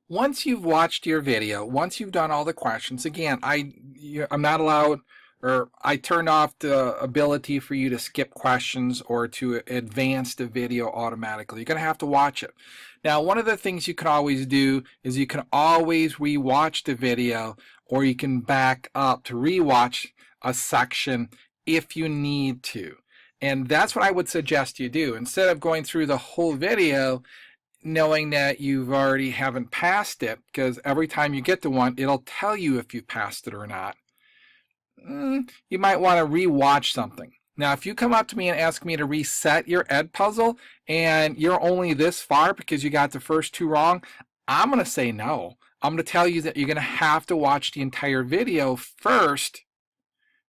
Once you've watched your video, once you've done all the questions, again, I'm not allowed, or I turned off the ability for you to skip questions or to advance the video automatically. You're going to have to watch it. Now, one of the things you can always do is you can always rewatch the video, or you can back up to rewatch a section if you need to. And that's what I would suggest you do. Instead of going through the whole video, knowing that you've already haven't passed it, because every time you get to one, it'll tell you if you passed it or not. You might want to rewatch something. Now, if you come up to me and ask me to reset your edpuzzle and you're only this far because you got the first two wrong, I'm going to say no. I'm going to tell you that you're going to have to watch the entire video first,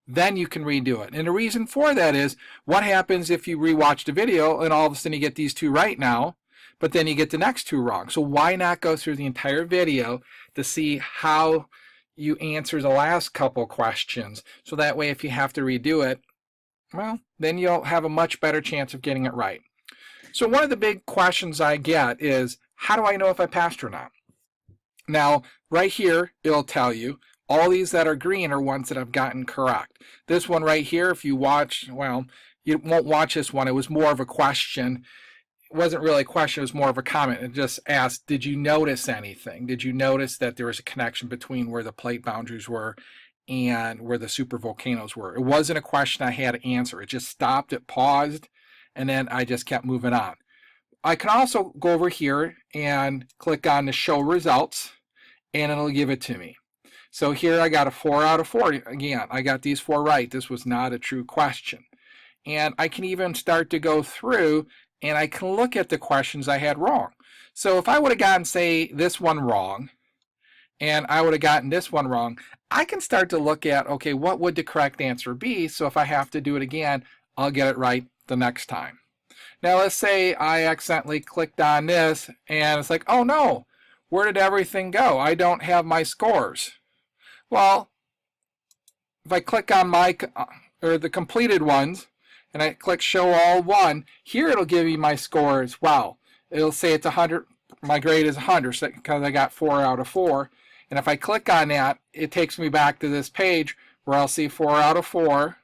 then you can redo it. And the reason for that is, what happens if you rewatch the video and all of a sudden you get these two right now, but then you get the next two wrong? So why not go through the entire video to see how you answer the last couple questions? So that way, if you have to redo it, well, then you'll have a much better chance of getting it right. So one of the big questions I get is, how do I know if I passed or not? Now, right here, it'll tell you all these that are green are ones that I've gotten correct. This one right here, if you watch, well, you won't watch this one. It was more of a question. It wasn't really a question, it was more of a comment. It just asked, did you notice anything? Did you notice that there was a connection between where the plate boundaries were and where the supervolcanoes were? It wasn't a question I had to answer. It just stopped, it paused, and then I just kept moving on. I can also go over here and click on the show results, and it'll give it to me. So here I got a 4 out of 4. Again, I got these 4 right. This was not a true question. And I can even start to go through and I can look at the questions I had wrong. So if I would have gotten, say, this one wrong, and I would have gotten this one wrong, I can start to look at, okay, what would the correct answer be? So if I have to do it again, I'll get it right the next time. Now let's say I accidentally clicked on this, and it's like, oh no, where did everything go? I don't have my scores. Well, if I click on the completed ones, and I click show all one, here it'll give me my score as well. It'll say it's 100, my grade is 100 because I got 4 out of 4. And if I click on that, it takes me back to this page where I'll see 4 out of 4,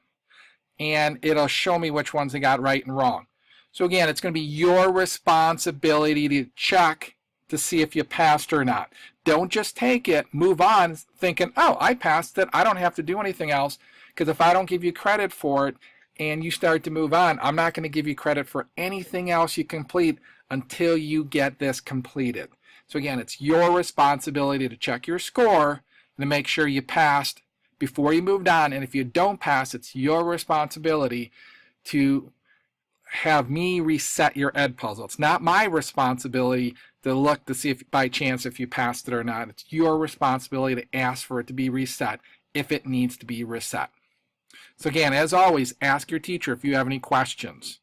and it'll show me which ones I got right and wrong. So again, it's going to be your responsibility to check to see if you passed or not. Don't just take it, move on thinking, oh, I passed it, I don't have to do anything else, because if I don't give you credit for it, and you start to move on, I'm not going to give you credit for anything else you complete until you get this completed. So again, it's your responsibility to check your score and to make sure you passed before you moved on. And if you don't pass, it's your responsibility to have me reset your edpuzzle. It's not my responsibility to look to see if by chance if you passed it or not. It's your responsibility to ask for it to be reset if it needs to be reset. So again, as always, ask your teacher if you have any questions.